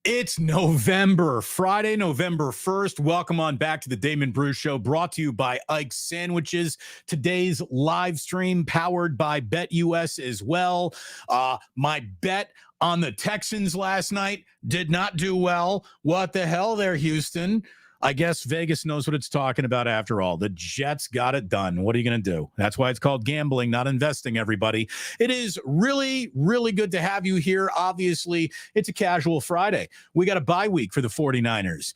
It's November, Friday, November 1st. Welcome on back to the Damon Bruce Show, brought to you by Ikes Sandwiches. Today's live stream powered by BetUS as well. My bet on the Texans last night did not do well. What the hell there, Houston? I guess Vegas knows what it's talking about after all. The Jets got it done. What are you going to do? That's why it's called gambling, not investing, everybody. It is really, really good to have you here. Obviously, it's a casual Friday. We got a bye week for the 49ers.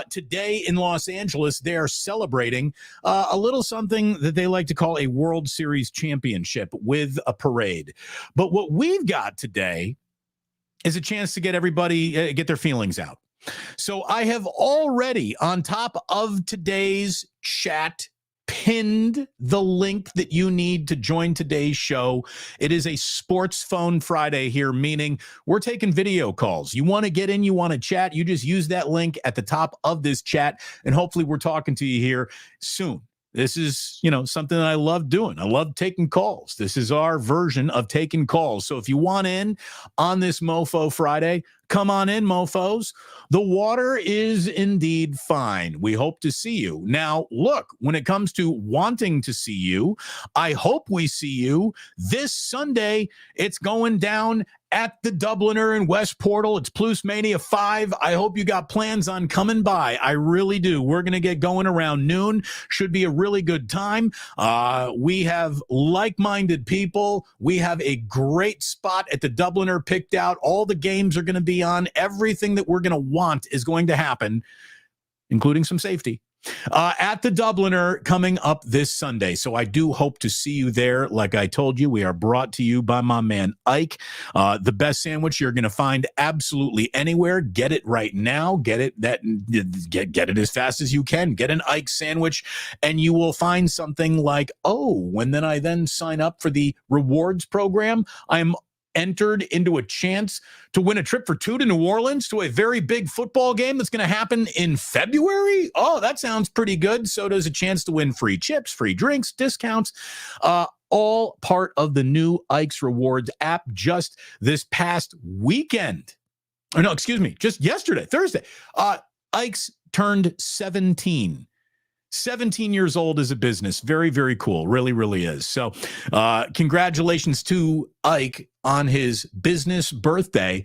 Today in Los Angeles, they are celebrating a little something that they like to call a World Series championship with a parade. But what we've got today is a chance to get everybody, get their feelings out. So I have already, on top of today's chat, pinned the link that you need to join today's show. It is a sports phone Friday here, meaning we're taking video calls. You want to get in, you want to chat, you just use that link at the top of this chat, and hopefully we're talking to you here soon. This is, something that I love doing. I love taking calls. This is our version of taking calls. So if you want in on this Mofo Friday, come on in, mofos. The water is indeed fine. We hope to see you. Now, look, when it comes to wanting to see you, I hope we see you this Sunday. It's going down at the Dubliner in West Portal. It's Plus Mania 5. I hope you got plans on coming by. I really do. We're going to get going around noon. Should be a really good time. We have like-minded people. We have a great spot at the Dubliner picked out. All the games are going to be on. Everything that we're going to want is going to happen, including some safety. At the Dubliner coming up this Sunday. So I do hope to see you there. Like I told you, we are brought to you by my man Ike. The best sandwich you're going to find absolutely anywhere. Get it right now. Get it as fast as you can. Get an Ike sandwich, and you will find something like, when I then sign up for the rewards program, I'm entered into a chance to win a trip for two to New Orleans to a very big football game that's going to happen in February. Oh, that sounds pretty good. So does a chance to win free chips, free drinks, discounts, all part of the new Ikes Rewards app just this past weekend. Or no, excuse me, just yesterday, Thursday. Ikes turned 17. 17 years old as a business. Very, very cool. Really, really is. So congratulations to Ike on his business birthday.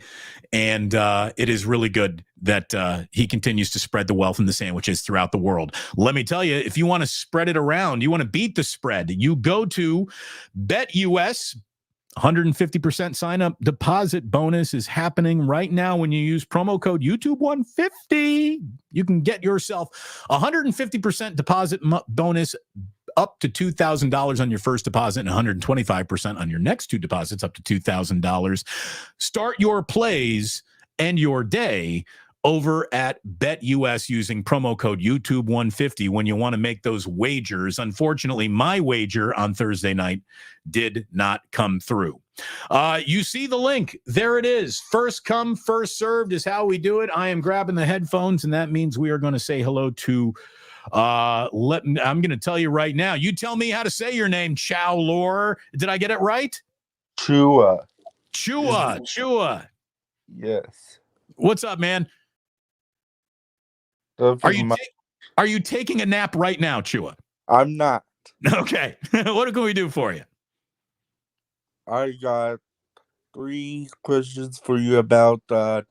And it is really good that he continues to spread the wealth and the sandwiches throughout the world. Let me tell you, if you want to spread it around, you want to beat the spread, you go to BetUS. 150% sign-up deposit bonus is happening right now when you use promo code YouTube150. You can get yourself 150% deposit bonus up to $2,000 on your first deposit and 125% on your next two deposits up to $2,000. Start your plays and your day over at BetUS using promo code YouTube150 when you want to make those wagers. Unfortunately, my wager on Thursday night did not come through. You see the link. There it is. First come, first served is how we do it. I am grabbing the headphones, and that means we are going to say hello to I'm going to tell you right now. You tell me how to say your name, ChowLo. Did I get it right? Chua. Yes. What's up, man? Are you taking a nap right now, Chua? I'm not. Okay. What can we do for you? I got 3 questions for you about the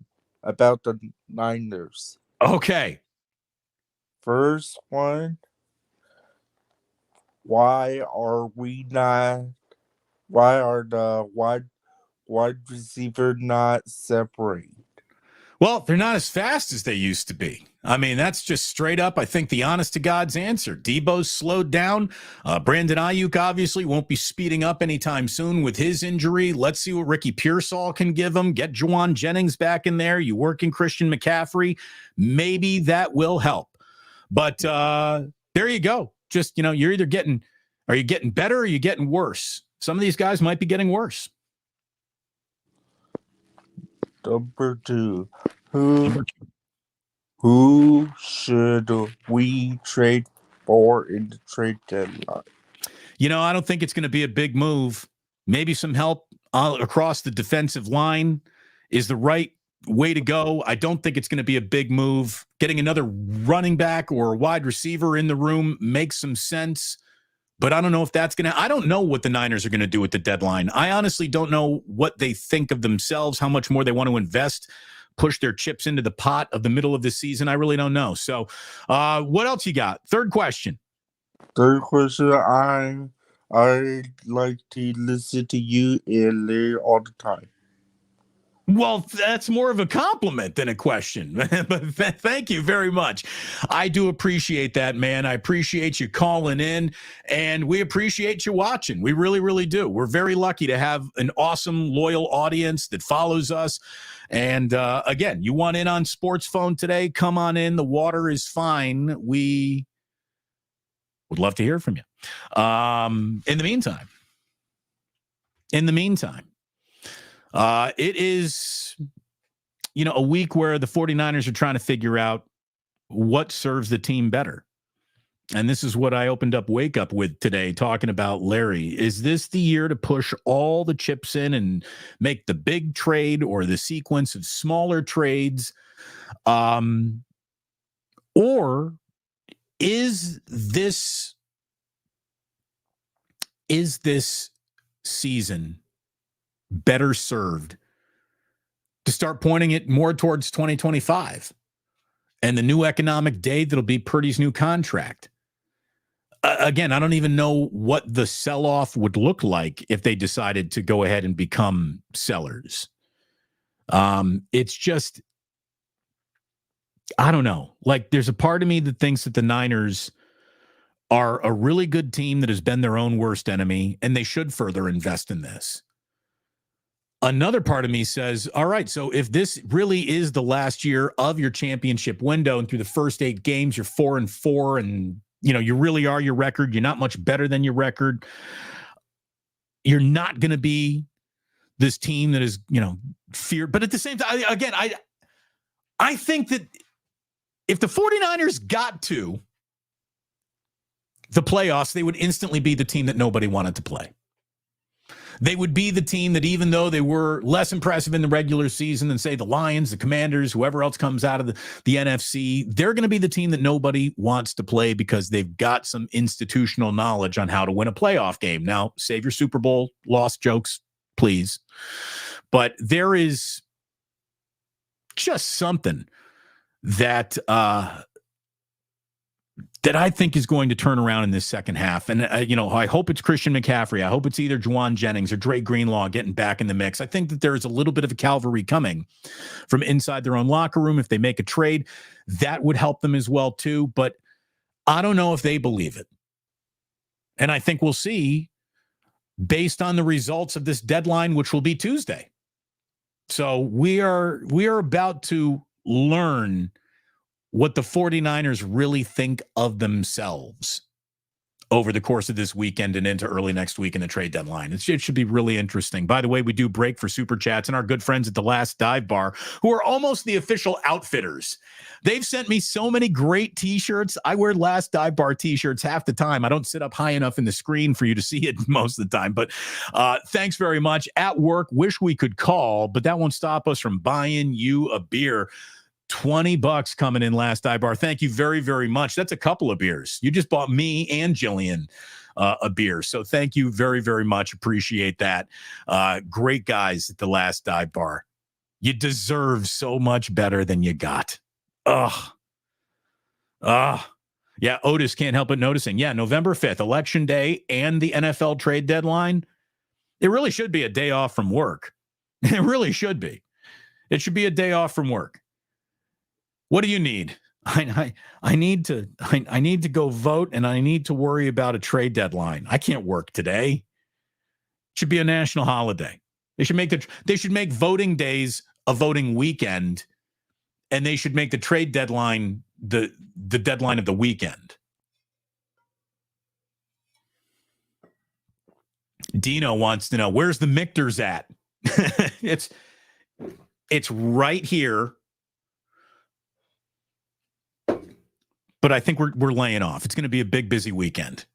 Niners. Okay. First one, why are the wide receiver not separate? Well, they're not as fast as they used to be. I mean, that's just straight up, I think, the honest to God's answer. Debo's slowed down. Brandon Ayuk obviously won't be speeding up anytime soon with his injury. Let's see what Ricky Pearsall can give him. Get Juwan Jennings back in there. You work in Christian McCaffrey. Maybe that will help. But there you go. Just, you're either are you getting better or are you getting worse? Some of these guys might be getting worse. Number 2, who should we trade for in the trade deadline? I don't think it's going to be a big move. Maybe some help across the defensive line is the right way to go. I don't think it's going to be a big move. Getting another running back or a wide receiver in the room makes some sense. But I don't know if that's going to – I don't know what the Niners are going to do at the deadline. I honestly don't know what they think of themselves, how much more they want to invest, push their chips into the pot of the middle of the season. I really don't know. So what else you got? Third question. Third question, I like to listen to you and Larry all the time. Well, that's more of a compliment than a question. But thank you very much. I do appreciate that, man. I appreciate you calling in, and we appreciate you watching. We really, really do. We're very lucky to have an awesome, loyal audience that follows us. And again, you want in on Sports Phone today? Come on in. The water is fine. We would love to hear from you. In the meantime, it is, a week where the 49ers are trying to figure out what serves the team better. And this is what I opened up Wake Up with today, talking about Larry. Is this the year to push all the chips in and make the big trade, or the sequence of smaller trades? Or is this season better served to start pointing it more towards 2025 and the new economic day that'll be Purdy's new contract? Again, I don't even know what the sell-off would look like if they decided to go ahead and become sellers. It's just, I don't know. Like, there's a part of me that thinks that the Niners are a really good team that has been their own worst enemy, and they should further invest in this. Another part of me says, all right, so if this really is the last year of your championship window, and through the first 8 games, you're 4-4, and you really are your record, you're not much better than your record. You're not going to be this team that is, feared. But at the same time, again, I think that if the 49ers got to the playoffs, they would instantly be the team that nobody wanted to play. They would be the team that, even though they were less impressive in the regular season than, say, the Lions, the Commanders, whoever else comes out of the NFC, they're going to be the team that nobody wants to play because they've got some institutional knowledge on how to win a playoff game. Now, save your Super Bowl loss jokes, please. But there is just something that that I think is going to turn around in this second half. And, I hope it's Christian McCaffrey. I hope it's either Juwan Jennings or Dre Greenlaw getting back in the mix. I think that there is a little bit of a cavalry coming from inside their own locker room. If they make a trade, that would help them as well, too. But I don't know if they believe it. And I think we'll see based on the results of this deadline, which will be Tuesday. So we are about to learn what the 49ers really think of themselves over the course of this weekend and into early next week in the trade deadline. It should be really interesting. By the way, we do break for Super Chats, and our good friends at the Last Dive Bar, who are almost the official outfitters. They've sent me so many great T-shirts. I wear Last Dive Bar T-shirts half the time. I don't sit up high enough in the screen for you to see it most of the time. But thanks very much. At work, wish we could call, but that won't stop us from buying you a beer. $20 coming in, Last Dive Bar. Thank you very, very much. That's a couple of beers. You just bought me and Jillian a beer. So thank you very, very much. Appreciate that. Great guys at the Last Dive Bar. You deserve so much better than you got. Yeah, Otis can't help but noticing. Yeah, November 5th, Election Day and the NFL trade deadline. It really should be a day off from work. It really should be. It should be a day off from work. What do you need? I need to go vote, and I need to worry about a trade deadline. I can't work today. It should be a national holiday. They should make voting days a voting weekend, and they should make the trade deadline the deadline of the weekend. Dino wants to know, where's the Mictors at? It's right here. But I think we're laying off. It's going to be a big, busy weekend.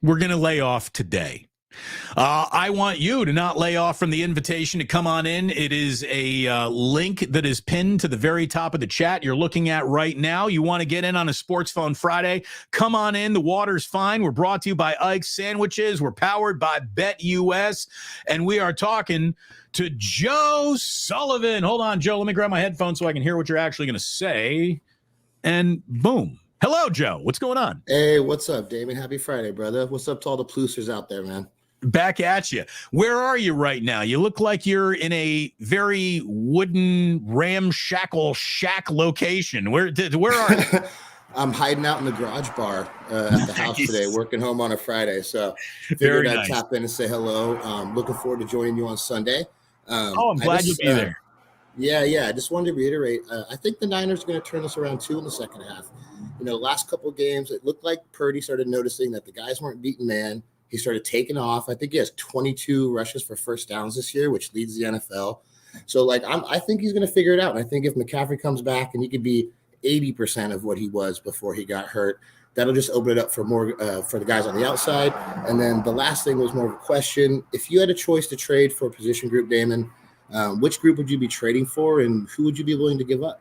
We're going to lay off today. I want you to not lay off from the invitation to come on in. It is a link that is pinned to the very top of the chat you're looking at right now. You want to get in on a Sports Phone Friday? Come on in. The water's fine. We're brought to you by Ikes Sandwiches. We're powered by BetUS, and we are talking to Joe Sullivan. Hold on, Joe. Let me grab my headphones so I can hear what you're actually going to say. And boom. Hello, Joe. What's going on? Hey, what's up, Damon? Happy Friday, brother. What's up to all the plusers out there, man? Back at you. Where are you right now? You look like you're in a very wooden ramshackle shack location. Where are you? I'm hiding out in the garage bar at the house today, working home on a Friday. So figured I'd tap in and say hello. Looking forward to joining you on Sunday. I'm glad you'll be there. Yeah. I just wanted to reiterate, I think the Niners are going to turn this around too in the second half. Last couple of games, it looked like Purdy started noticing that the guys weren't beating man. He started taking off. I think he has 22 rushes for first downs this year, which leads the NFL. So, I think he's going to figure it out. And I think if McCaffrey comes back and he could be 80% of what he was before he got hurt, that'll just open it up for more for the guys on the outside. And then the last thing was more of a question. If you had a choice to trade for a position group, Damon, which group would you be trading for, and who would you be willing to give up?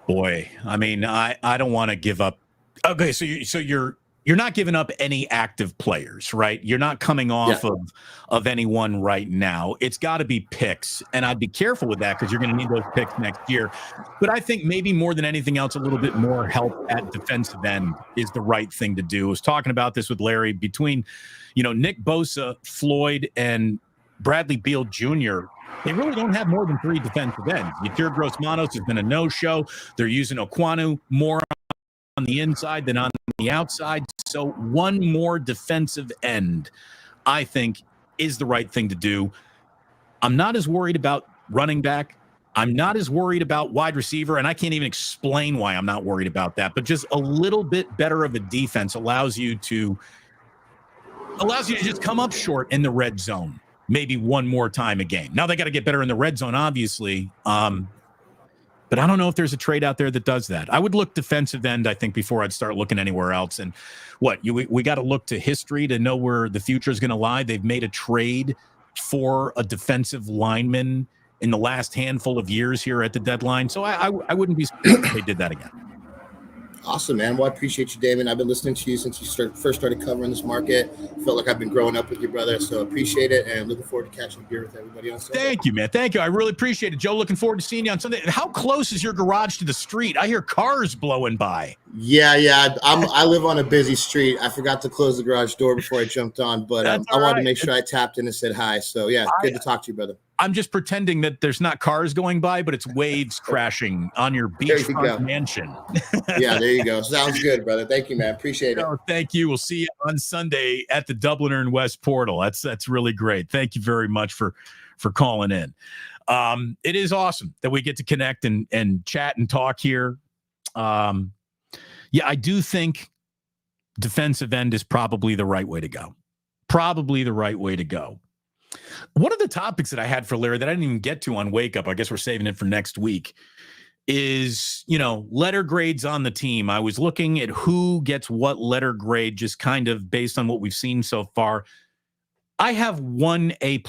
Boy, I mean, I don't want to give up. Okay, so you're not giving up any active players, right? You're not coming off of anyone right now. It's got to be picks, and I'd be careful with that because you're going to need those picks next year. But I think maybe more than anything else, a little bit more help at defensive end is the right thing to do. I was talking about this with Larry between, Nick Bosa, Floyd, and Bradley Beal Jr. They really don't have more than 3 defensive ends. Yatir Gross-Matos has been a no-show. They're using Okwanu more on the inside than on the outside. So one more defensive end, I think, is the right thing to do. I'm not as worried about running back. I'm not as worried about wide receiver, and I can't even explain why I'm not worried about that. But just a little bit better of a defense allows you to just come up short in the red zone maybe one more time a game. Now they got to get better in the red zone, obviously. But I don't know if there's a trade out there that does that. I would look defensive end, I think, before I'd start looking anywhere else. And we got to look to history to know where the future is going to lie. They've made a trade for a defensive lineman in the last handful of years here at the deadline. So I wouldn't be surprised if they did that again. Awesome, man. Well, I appreciate you, Damon. I've been listening to you since you first started covering this market. Felt like I've been growing up with your brother, so appreciate it, and looking forward to catching a beer with everybody on Sunday. Thank you, man. Thank you. I really appreciate it, Joe. Looking forward to seeing you on Sunday. How close is your garage to the street? I hear cars blowing by. Yeah. I live on a busy street. I forgot to close the garage door before I jumped on, but I wanted to make sure I tapped in and said hi. So, good to talk to you, brother. I'm just pretending that there's not cars going by, but it's waves crashing on your beachfront mansion. Yeah, there you go. Sounds good, brother. Thank you, man. Appreciate it. Thank you. We'll see you on Sunday at the Dubliner and West Portal. That's really great. Thank you very much for calling in. It is awesome that we get to connect and chat and talk here. I do think defensive end is probably the right way to go. One of the topics that I had for Larry that I didn't even get to on Wake Up, I guess we're saving it for next week, is, letter grades on the team. I was looking at who gets what letter grade, just kind of based on what we've seen so far. I have 1 A+.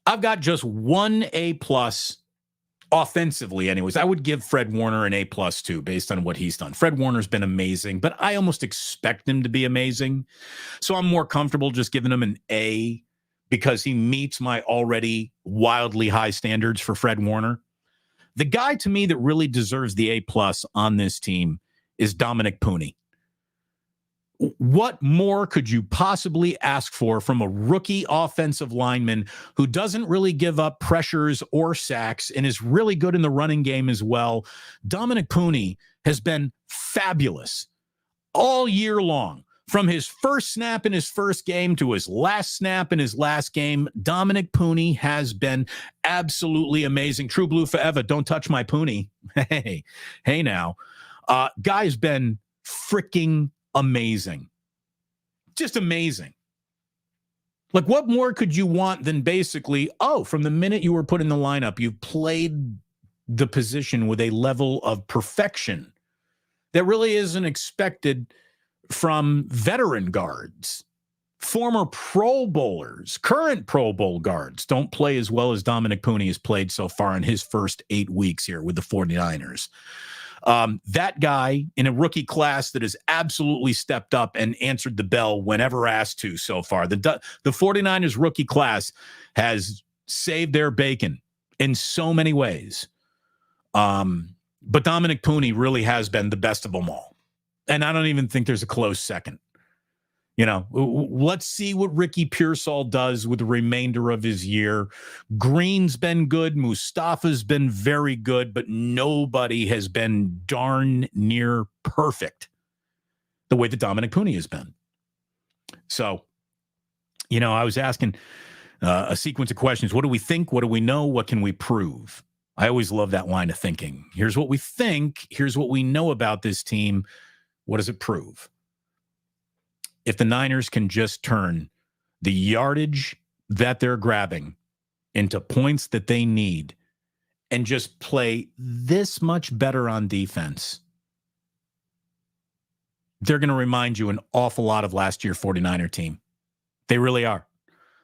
I've got just 1 A+ offensively anyways. I would give Fred Warner an A+ too, based on what he's done. Fred Warner's been amazing, but I almost expect him to be amazing. So I'm more comfortable just giving him an A because he meets my already wildly high standards for Fred Warner. The guy to me that really deserves the A+ on this team is Dominic Pooney. What more could you possibly ask for from a rookie offensive lineman who doesn't really give up pressures or sacks and is really good in the running game as well? Dominic Pooney has been fabulous all year long. From his first snap in his first game to his last snap in his last game, Dominic Pooney has been absolutely amazing. True Blue forever. Don't touch my Pooney. Hey now. Guy's been freaking amazing. Just amazing. Like, what more could you want than basically, from the minute you were put in the lineup, you've played the position with a level of perfection that really isn't expected from veteran guards. former Pro Bowlers, current Pro Bowl guards don't play as well as Dominic Pooney has played so far in his first 8 weeks here with the 49ers. That guy in a rookie class that has absolutely stepped up and answered the bell whenever asked to so far. The 49ers rookie class has saved their bacon in so many ways. But Dominic Pooney really has been the best of them all. And I don't even think there's a close second. You know, let's see what Ricky Pearsall does with the remainder of his year. Green's been good. Mustafa's been very good, but nobody has been darn near perfect the way that Dominic Pooney has been. So, you know, I was asking a sequence of questions. What do we think? What do we know? What can we prove? I always love that line of thinking. Here's what we think. Here's what we know about this team. What does it prove? If the Niners can just turn the yardage that they're grabbing into points that they need and just play this much better on defense, they're going to remind you an awful lot of last year 49er team. They really are.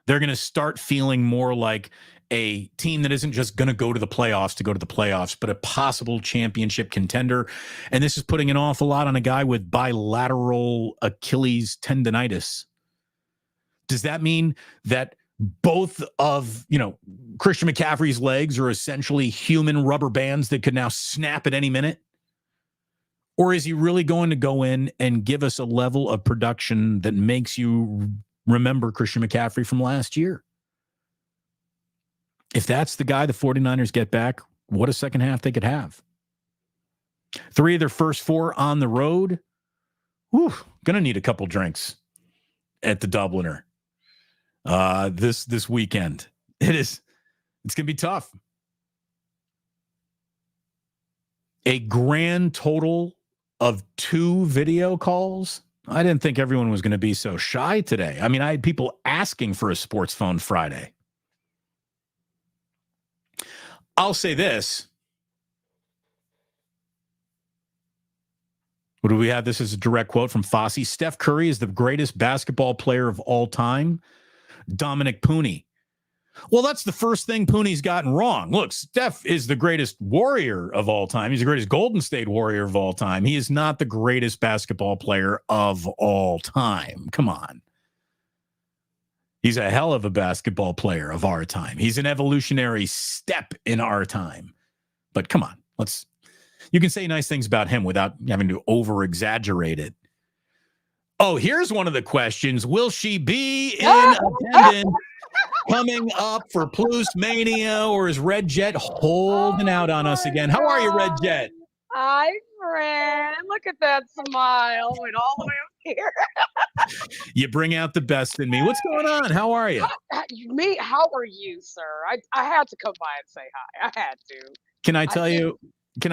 They're going to start feeling more like a team that isn't just going to go to the playoffs, but a possible championship contender. And this is putting an awful lot on a guy with bilateral Achilles tendonitis. Does that mean that both of, Christian McCaffrey's legs are essentially human rubber bands that could now snap at any minute? Or is he really going to go in and give us a level of production that makes you remember Christian McCaffrey from last year? If that's the guy the 49ers get back, what a second half they could have. 3 of their first 4 on the road. Whew, gonna need a couple drinks at the Dubliner this weekend. It's gonna be tough. A grand total of 2 video calls. I didn't think everyone was going to be so shy today. I mean, I had people asking for a sports phone Friday. I'll say this. What do we have? This is a direct quote from Fosse. Steph Curry is the greatest basketball player of all time. Dominic Pooney. Well, that's the first thing Pooney's gotten wrong. Look, Steph is the greatest warrior of all time. He's the greatest Golden State warrior of all time. He is not the greatest basketball player of all time. Come on. He's a hell of a basketball player of our time. He's an evolutionary step in our time. But come on, you can say nice things about him without having to over-exaggerate it. Oh, here's one of the questions. Will she be in attendance coming up for Plus Mania, or is Red Jet holding out on us again? How are you, Red Jet? Hi, friend. Look at that smile. Went all the way up here. You bring out the best in me. What's going on? How are you? How are you, sir? I had to come by and say hi. I had to. Can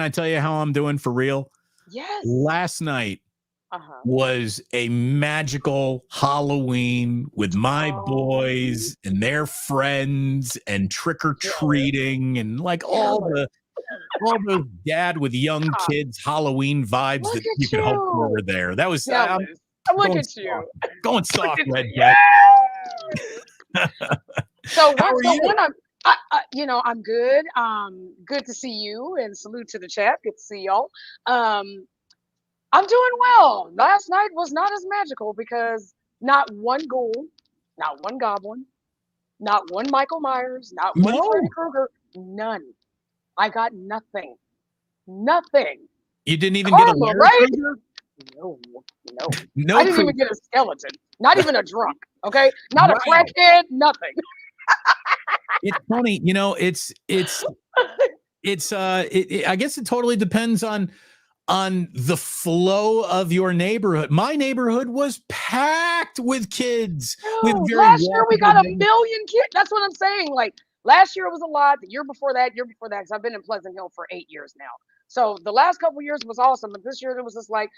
I tell you how I'm doing for real? Yes. Last night was a magical Halloween with my boys and their friends and trick-or-treating and like all those dad with young kids Halloween vibes that you could hope for were there. That was look at you. Going soft, Red Jet. So I'm good. Good to see you, and salute to the chat. Good to see y'all. I'm doing well. Last night was not as magical because not one ghoul, not one goblin, not one Michael Myers, not one Freddy Krueger, none. I got nothing. Nothing. You didn't even get a Larry right? Krueger? No. I didn't even get a skeleton. Not even a drunk. Okay, not a crackhead. Nothing. It's funny, I guess it totally depends on the flow of your neighborhood. My neighborhood was packed with kids. Last year we got 1 million kids. That's what I'm saying. Like last year it was a lot. The year before that, because I've been in Pleasant Hill for 8 years now. So the last couple of years was awesome, but this year it was just like,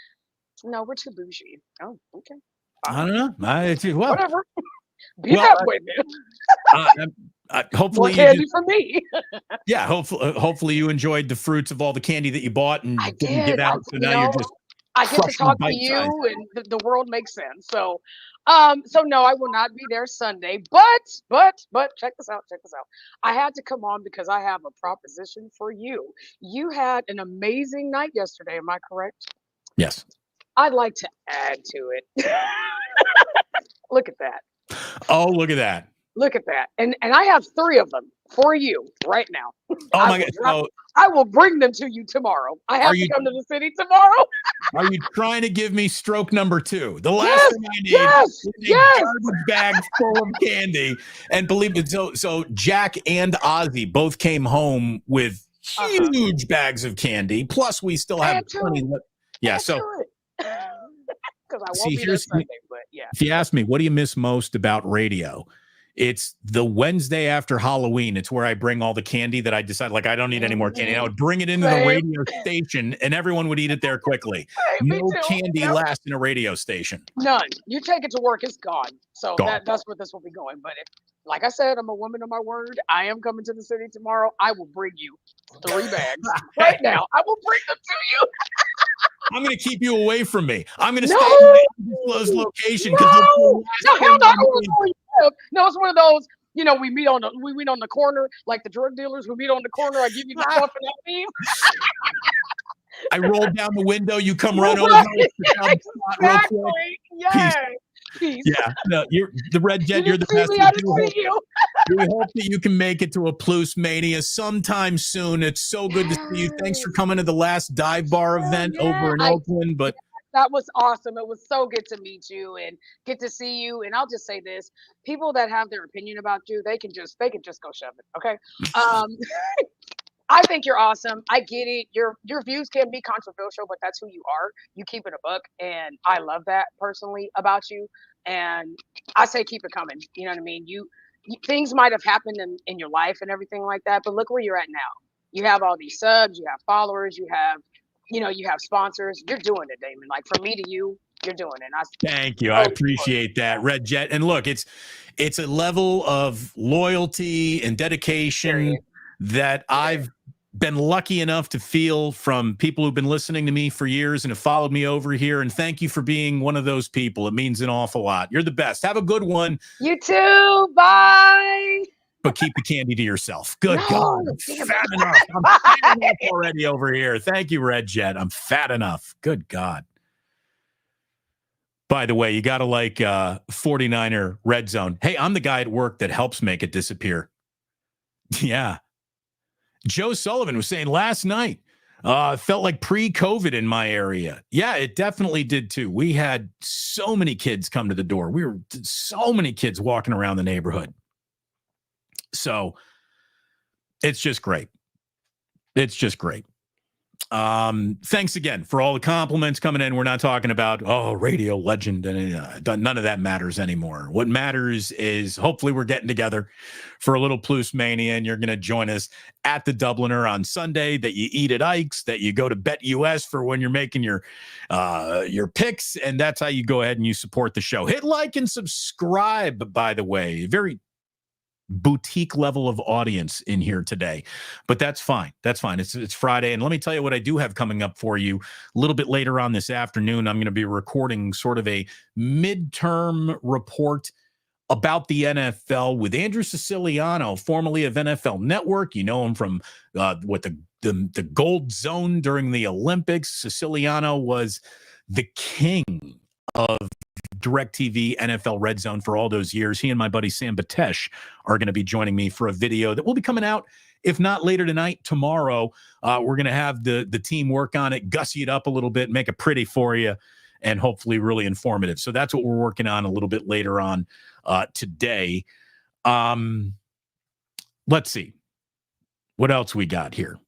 no, we're too bougie. Oh, okay. I don't know. Whatever. Be that way, man. Hopefully, more candy for me. Yeah, hopefully you enjoyed the fruits of all the candy that you bought and didn't get out. So now you're just I get to Crushing talk to bite you, size. and the world makes sense. So no, I will not be there Sunday. But check this out. Check this out. I had to come on because I have a proposition for you. You had an amazing night yesterday. Am I correct? Yes. I'd like to add to it. Look at that. Oh, look at that. Look at that. And I have 3 of them for you right now. Oh I my will God. drop- So I will bring them to you tomorrow. I have Are to you- come to the city tomorrow. are you trying to give me stroke number 2? The last Yes, thing I need yes, is a yes. garbage bag full of candy. And believe me, so Jack and Ozzy both came home with huge bags of candy. Plus, we still have Add to plenty it. left. Yeah. Add So to it. Because I See, won't be there here's- Sunday, but yeah. if you ask me, what do you miss most about radio? It's the Wednesday after Halloween. It's where I bring all the candy that I decide, like, I don't need any more candy. I would bring it into the Same. radio station and everyone would eat it there quickly. Hey, me No too. candy Yep. lasts in a radio station. None. You take it to work, it's gone. So Gone. that's where this will be going. But like I said, I'm a woman of my word. I am coming to the city tomorrow. I will bring you 3 bags right now. I will bring them to you. I'm going to keep you away from me. I'm going to No! stay in my undisclosed location. 'cause that's the No, last no, thing hell no. I I don't want need. to know where you live. No, it's one of those. We meet on the corner, like the drug dealers who meet on the corner. I give you the stuff and I leave. I roll down the window. You come run over. Right. to come spot real quick. Exactly. Yes. Peace. Yeah, no, you're the Red Jet. You You're the didn't best. see me, I We didn't hope- see you. we hope that you can make it to a Plus Mania sometime soon. It's so good to see you. Thanks for coming to the last dive bar event over in Oakland. But That was awesome. It was so good to meet you and get to see you. And I'll just say this: people that have their opinion about you, they can just go shove it. Okay. I think you're awesome. I get it. Your views can be controversial, but that's who you are. You keep it a buck, and I love that personally about you. And I say keep it coming. You know what I mean? Things might have happened in your life and everything like that, but look where you're at now. You have all these subs, you have followers, you have sponsors. You're doing it, Damon. Like from me to you, you're doing it. thank you. I appreciate that, Red Jet. And look, it's a level of loyalty and dedication Period. that I've been lucky enough to feel from people who've been listening to me for years and have followed me over here. And thank you for being one of those people. It means an awful lot. You're the best. Have a good one. You too. Bye. But keep the candy to yourself. Good No, God. I'm damn fat it. enough. I'm fat enough already over here. Thank you, Red Jet. I'm fat enough. Good God. By the way, you got to like 49er Red Zone. Hey, I'm the guy at work that helps make it disappear. Yeah. Joe Sullivan was saying last night, felt like pre-COVID in my area. Yeah, it definitely did too. We had so many kids come to the door. So many kids walking around the neighborhood. So it's just great. It's just great. Thanks again for all the compliments coming in. We're not talking about, radio legend, and none of that matters anymore. What matters is hopefully we're getting together for a little Plus Mania, and you're going to join us at the Dubliner on Sunday, that you eat at Ikes, that you go to BetUS for when you're making your picks, and that's how you go ahead and you support the show. Hit like and subscribe, by the way. Very boutique level of audience in here today, but that's fine. That's fine. It's Friday. And let me tell you what I do have coming up for you a little bit later on this afternoon. I'm going to be recording sort of a midterm report about the NFL with Andrew Siciliano, formerly of NFL Network. You know him from the Gold Zone during the Olympics. Siciliano was the king of DirecTV NFL Red Zone for all those years. He and my buddy Sam Batesh are going to be joining me for a video that will be coming out, if not later tonight, tomorrow. We're going to have the team work on it, gussy it up a little bit, make it pretty for you, and hopefully really informative. So that's what we're working on a little bit later on today. Let's see. What else we got here?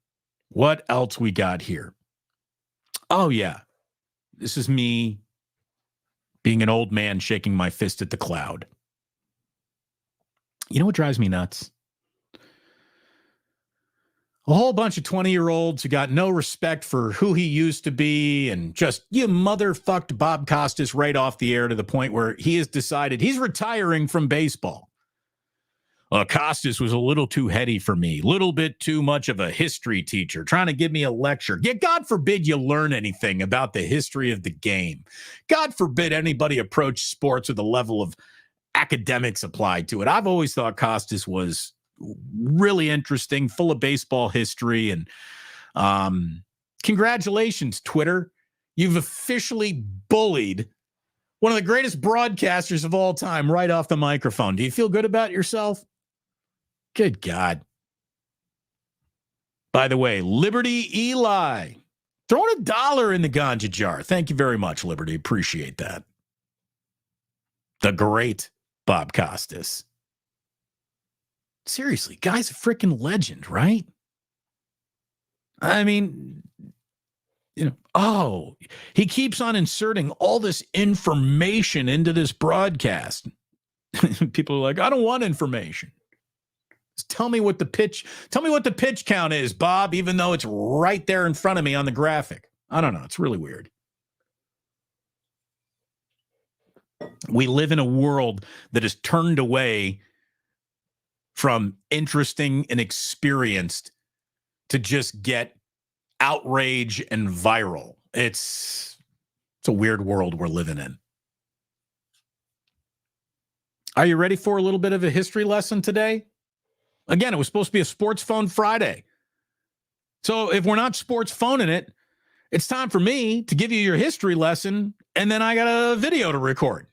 Oh, yeah. This is me being an old man shaking my fist at the cloud. You know what drives me nuts? A whole bunch of 20-year-olds who got no respect for who he used to be, and just, you motherfucked Bob Costas right off the air to the point where he has decided he's retiring from baseball. Costas was a little too heady for me, little bit too much of a history teacher, trying to give me a lecture. Yeah, God forbid you learn anything about the history of the game. God forbid anybody approach sports with a level of academics applied to it. I've always thought Costas was really interesting, full of baseball history. And congratulations, Twitter. You've officially bullied one of the greatest broadcasters of all time right off the microphone. Do you feel good about yourself? Good God. By the way, Liberty Eli throwing $1 in the ganja jar. Thank you very much, Liberty. Appreciate that. The great Bob Costas. Seriously, guy's a freaking legend, right? I mean, he keeps on inserting all this information into this broadcast. People are like, I don't want information. Tell me what the pitch count is, Bob, even though it's right there in front of me on the graphic. I don't know. It's really weird. We live in a world that is turned away from interesting and experienced to just get outrage and viral. It's a weird world we're living in. Are you ready for a little bit of a history lesson today? Again, it was supposed to be a Sports Phone Friday. So if we're not sports phoning it, it's time for me to give you your history lesson, and then I got a video to record.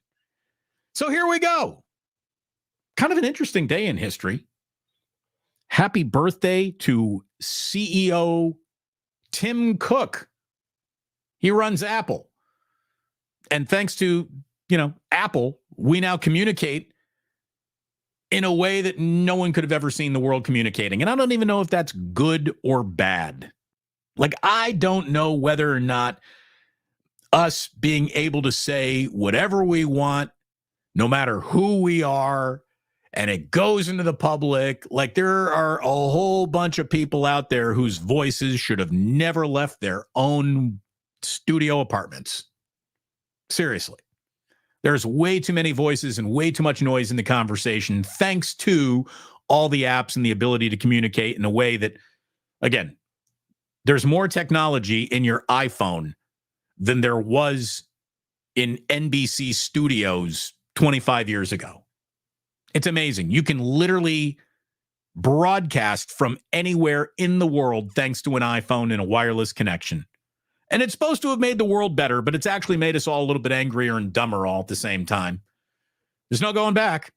So here we go. Kind of an interesting day in history. Happy birthday to CEO Tim Cook. He runs Apple. And thanks to, Apple, we now communicate in a way that no one could have ever seen the world communicating. And I don't even know if that's good or bad. Like, I don't know whether or not us being able to say whatever we want, no matter who we are, and it goes into the public, like there are a whole bunch of people out there whose voices should have never left their own studio apartments. Seriously. There's way too many voices and way too much noise in the conversation, thanks to all the apps and the ability to communicate in a way that, again, there's more technology in your iPhone than there was in NBC studios 25 years ago. It's amazing. You can literally broadcast from anywhere in the world thanks to an iPhone and a wireless connection. And it's supposed to have made the world better, but it's actually made us all a little bit angrier and dumber all at the same time. There's no going back.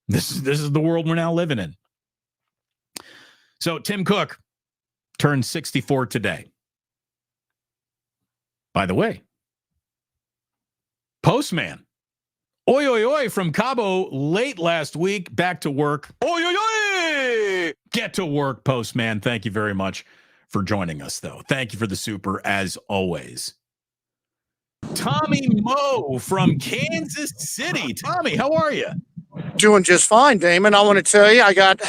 This is the world we're now living in. So Tim Cook turned 64 today. By the way, Postman. Oi, oi, oi, from Cabo late last week, back to work. Oi, oi, oi! Get to work, Postman. Thank you very much for joining us, though. Thank you for the super, as always. Tommy Moe from Kansas City. Tommy, how are you? Doing just fine, Damon. I want to tell you, I got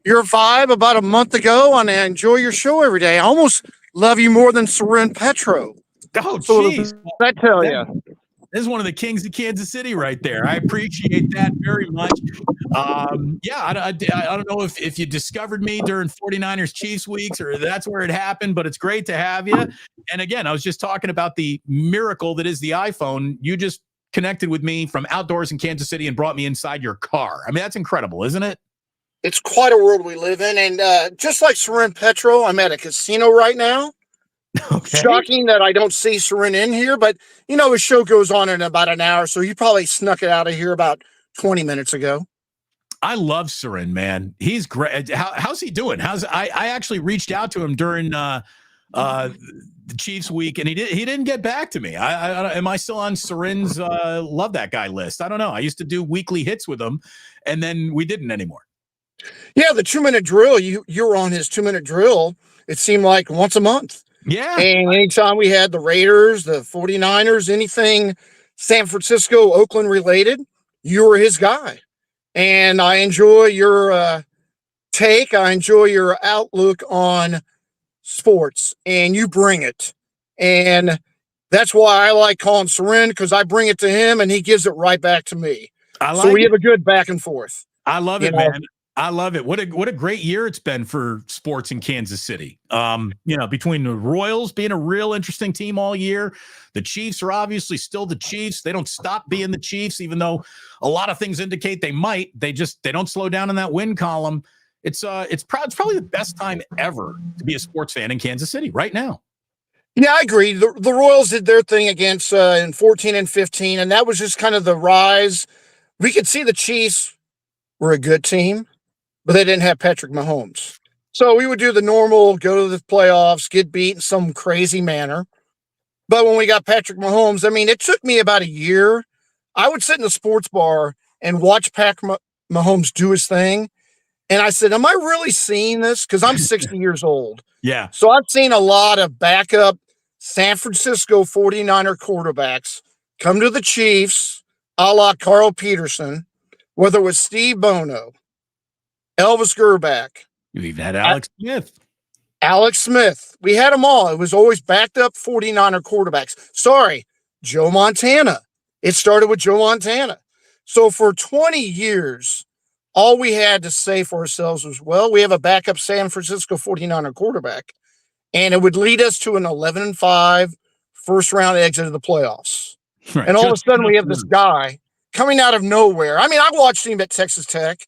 your vibe about a month ago, and I enjoy your show every day. I almost love you more than Soren Petro. Oh, So jeez. I tell you. This is one of the kings of Kansas City right there. I appreciate that very much. I don't know if you discovered me during 49ers Chiefs weeks or that's where it happened, but it's great to have you. And again, I was just talking about the miracle that is the iPhone. You just connected with me from outdoors in Kansas City and brought me inside your car. I mean, that's incredible, isn't it? It's quite a world we live in. And just like Soren Petro, I'm at a casino right now. Okay. Shocking that I don't see Soren in here, but his show goes on in about an hour, so he probably snuck it out of here about 20 minutes ago. I love Soren, man. He's great. How's he doing? I actually reached out to him during the Chiefs week, and he didn't get back to me. Am I still on Soren's love that guy list? I don't know. I used to do weekly hits with him, and then we didn't anymore. Yeah, the 2-minute drill. You were on his 2-minute drill. It seemed like once a month. Yeah. And anytime we had the Raiders, the 49ers, anything San Francisco, Oakland related, you were his guy. And I enjoy your take. I enjoy your outlook on sports, and you bring it. And that's why I like calling Soren, because I bring it to him and he gives it right back to me. So we have a good back and forth. I love You it, know, man. I love it. What a great year it's been for sports in Kansas City. Between the Royals being a real interesting team all year, the Chiefs are obviously still the Chiefs. They don't stop being the Chiefs, even though a lot of things indicate they might. They don't slow down in that win column. It's probably the best time ever to be a sports fan in Kansas City right now. Yeah, I agree. The Royals did their thing against in 14 and 15, and that was just kind of the rise. We could see the Chiefs were a good team, but they didn't have Patrick Mahomes. So we would do the normal, go to the playoffs, get beat in some crazy manner. But when we got Patrick Mahomes, I mean, it took me about a year. I would sit in a sports bar and watch Patrick Mahomes do his thing. And I said, am I really seeing this? Because I'm 60 years old. Yeah. So I've seen a lot of backup San Francisco 49er quarterbacks come to the Chiefs, a la Carl Peterson, whether it was Steve Bono, Elvis Gerback, You even had Alex Smith. Alex Smith. We had them all. It was always backed up 49er quarterbacks. Sorry, Joe Montana. It started with Joe Montana. So for 20 years, all we had to say for ourselves was, well, we have a backup San Francisco 49er quarterback, and it would lead us to an 11-5 first-round exit of the playoffs. Right. And all of a sudden, we have this guy coming out of nowhere. I mean, I watched him at Texas Tech,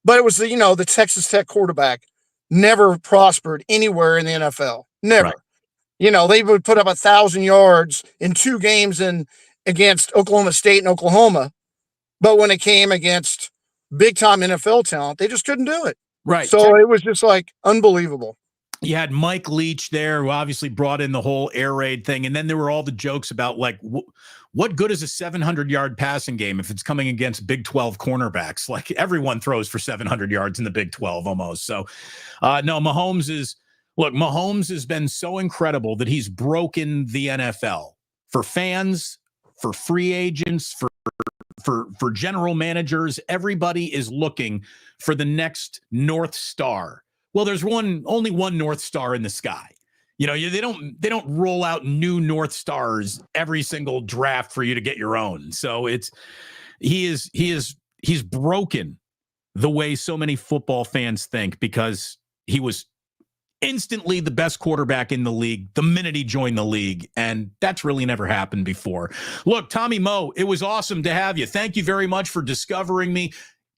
but it was the Texas Tech quarterback never prospered anywhere in the NFL. Never. Right. They would put up 1,000 yards in 2 games against Oklahoma State and Oklahoma, but when it came against big-time NFL talent, they just couldn't do it. Right. So it was just like unbelievable. You had Mike Leach there, who obviously brought in the whole air raid thing. And then there were all the jokes about, like, what good is a 700-yard passing game if it's coming against Big 12 cornerbacks? Like, everyone throws for 700 yards in the Big 12 almost. So, no, Mahomes has been so incredible that he's broken the NFL for fans, for free agents, for general managers. Everybody is looking for the next North Star. Well, there's only one North Star in the sky. They don't roll out new North Stars every single draft for you to get your own. So he's broken the way so many football fans think, because he was instantly the best quarterback in the league the minute he joined the league, and that's really never happened before. Look, Tommy Moe, it was awesome to have you. Thank you very much for discovering me.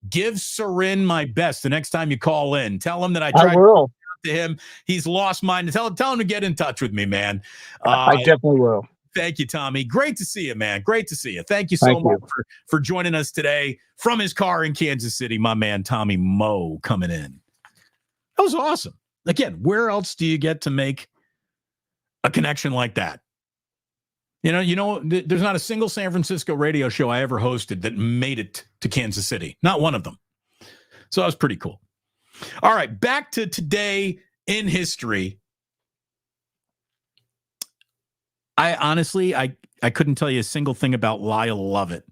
Give Sarin my best the next time you call in. Tell him that I tried to him. He's lost mine. Tell him to get in touch with me, man. I definitely will. Thank you, Tommy. Great to see you, man. Great to see you. Thank you so much for joining us today from his car in Kansas City. My man, Tommy Moe, coming in. That was awesome. Again, where else do you get to make a connection like that? There's not a single San Francisco radio show I ever hosted that made it to Kansas City. Not one of them. So that was pretty cool. All right, back to today in history. I honestly couldn't tell you a single thing about Lyle Lovett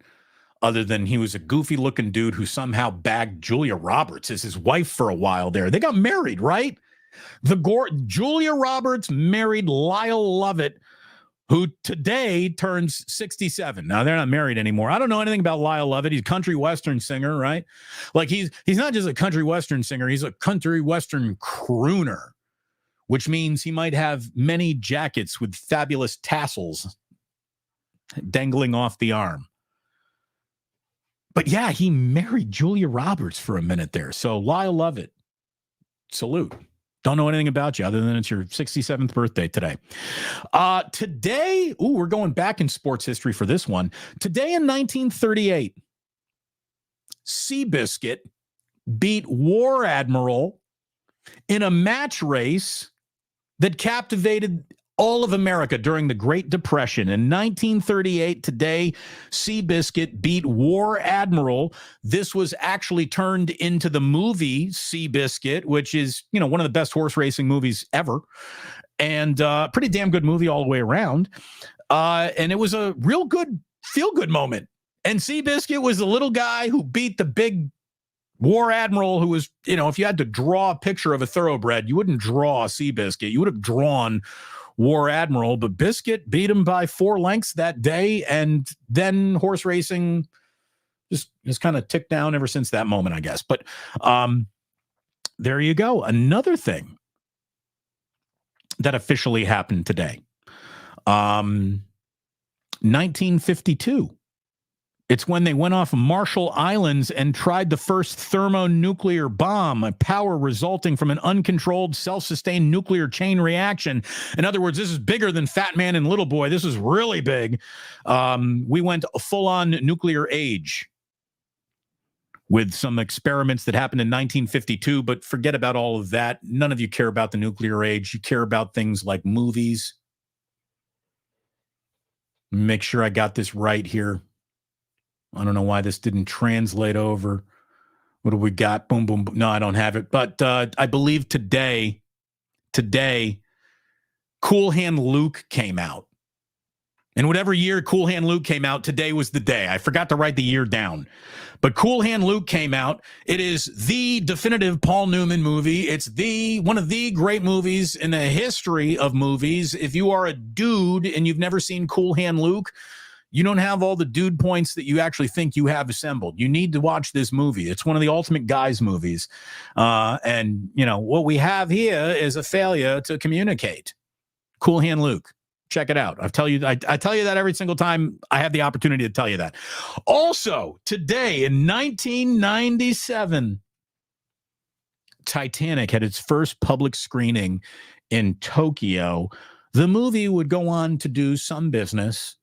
other than he was a goofy looking dude who somehow bagged Julia Roberts as his wife for a while there. They got married, right? Julia Roberts married Lyle Lovett, who today turns 67. Now, they're not married anymore. I don't know anything about Lyle Lovett. He's a country western singer, right? Like, he's not just a country western singer. He's a country western crooner, which means he might have many jackets with fabulous tassels dangling off the arm. But yeah, he married Julia Roberts for a minute there. So Lyle Lovett, salute. Don't know anything about you other than it's your 67th birthday today. Today, we're going back in sports history for this one. Today in 1938, Seabiscuit beat War Admiral in a match race that captivated all of America during the Great Depression. In 1938, today, Seabiscuit beat War Admiral. This was actually turned into the movie Seabiscuit, which is, one of the best horse racing movies ever. And pretty damn good movie all the way around. And it was a real good feel-good moment. And Seabiscuit was the little guy who beat the big War Admiral, who was, if you had to draw a picture of a thoroughbred, you wouldn't draw a Seabiscuit. You would have drawn War Admiral, but Biscuit beat him by 4 lengths that day, and then horse racing just kind of ticked down ever since that moment, I guess. But there you go. Another thing that officially happened today. 1952. It's when they went off Marshall Islands and tried the first thermonuclear bomb, a power resulting from an uncontrolled, self-sustained nuclear chain reaction. In other words, this is bigger than Fat Man and Little Boy. This is really big. We went full-on nuclear age with some experiments that happened in 1952, but forget about all of that. None of you care about the nuclear age. You care about things like movies. Make sure I got this right here. I don't know why this didn't translate over. What do we got? Boom, boom, boom. No, I don't have it. But I believe today, Cool Hand Luke came out. And whatever year Cool Hand Luke came out, today was the day. I forgot to write the year down. But Cool Hand Luke came out. It is the definitive Paul Newman movie. It's one of the great movies in the history of movies. If you are a dude and you've never seen Cool Hand Luke, you don't have all the dude points that you actually think you have assembled. You need to watch this movie. It's one of the ultimate guys movies. And, what we have here is a failure to communicate. Cool Hand Luke. Check it out. I tell you that every single time I have the opportunity to tell you that. Also, today in 1997, Titanic had its first public screening in Tokyo. The movie would go on to do some business,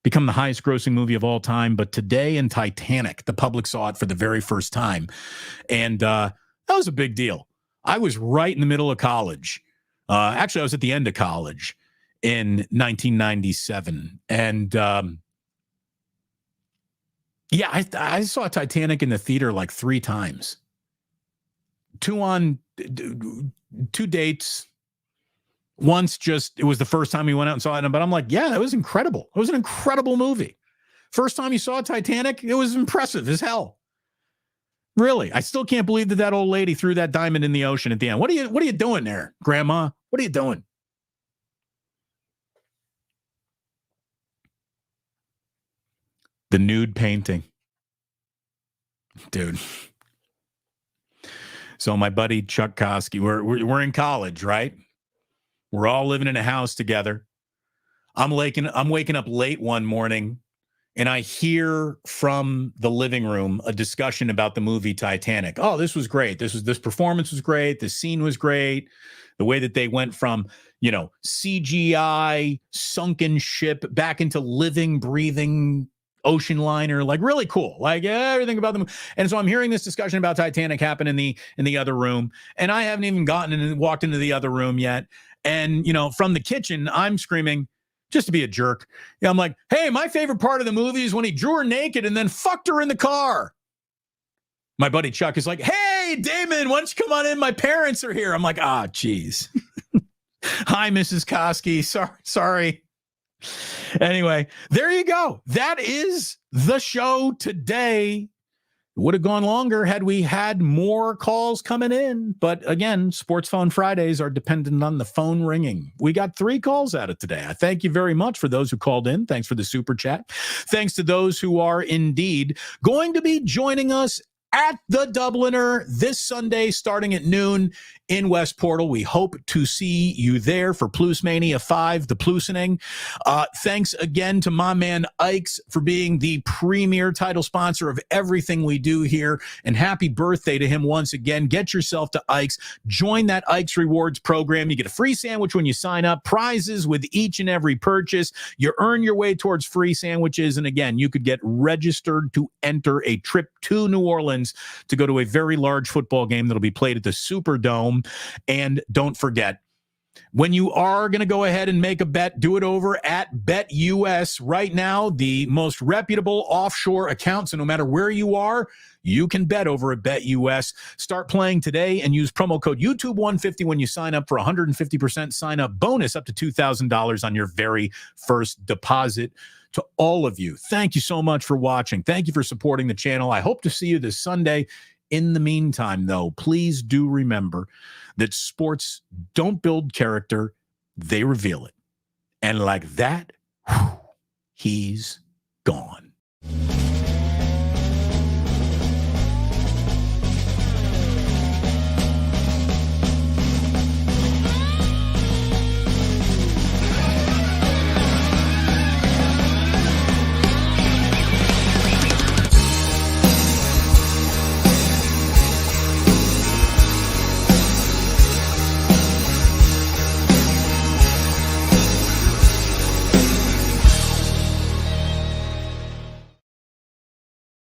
become the highest grossing movie of all time. But today in Titanic, the public saw it for the very first time. And that was a big deal. I was right in the middle of college. Actually, I was at the end of college in 1997. And I saw Titanic in the theater like 3 times. 2 dates. Once it was the first time we went out and saw it. But I'm like, yeah, that was incredible. It was an incredible movie. First time you saw Titanic, it was impressive as hell. Really. I still can't believe that old lady threw that diamond in the ocean at the end. What are you doing there, Grandma? What are you doing? The nude painting. Dude. So my buddy Chuck Koski, we're in college, right? We're all living in a house together. I'm waking up late one morning, and I hear from the living room a discussion about the movie Titanic. Oh, this was great. This performance was great. The scene was great. The way that they went from, CGI sunken ship back into living, breathing ocean liner, like really cool, like everything about them. And so I'm hearing this discussion about Titanic happen in the other room, and I haven't even walked into the other room yet. And from the kitchen, I'm screaming, just to be a jerk. I'm like, hey, my favorite part of the movie is when he drew her naked and then fucked her in the car. My buddy Chuck is like, hey, Damon, why don't you come on in? My parents are here. I'm like, geez. Hi, Mrs. Koski. Sorry. Anyway, there you go. That is the show today. It would have gone longer had we had more calls coming in. But again, Sports Phone Fridays are dependent on the phone ringing. We got 3 calls out of today. I thank you very much for those who called in. Thanks for the super chat. Thanks to those who are indeed going to be joining us at the Dubliner this Sunday starting at noon in West Portal. We hope to see you there for Plus Mania 5, the Plusening. Thanks again to my man Ikes for being the premier title sponsor of everything we do here. And happy birthday to him once again. Get yourself to Ikes. Join that Ikes Rewards program. You get a free sandwich when you sign up. Prizes with each and every purchase. You earn your way towards free sandwiches. And again, you could get registered to enter a trip to New Orleans to go to a very large football game that'll be played at the Superdome. And don't forget, when you are going to go ahead and make a bet, do it over at BetUS. Right now, the most reputable offshore account. So no matter where you are, you can bet over at BetUS. Start playing today and use promo code YouTube150 when you sign up for a 150% sign up bonus up to $2,000 on your very first deposit. To all of you, thank you so much for watching. Thank you for supporting the channel. I hope to see you this Sunday. In the meantime, though, please do remember that sports don't build character, they reveal it. And like that, he's gone.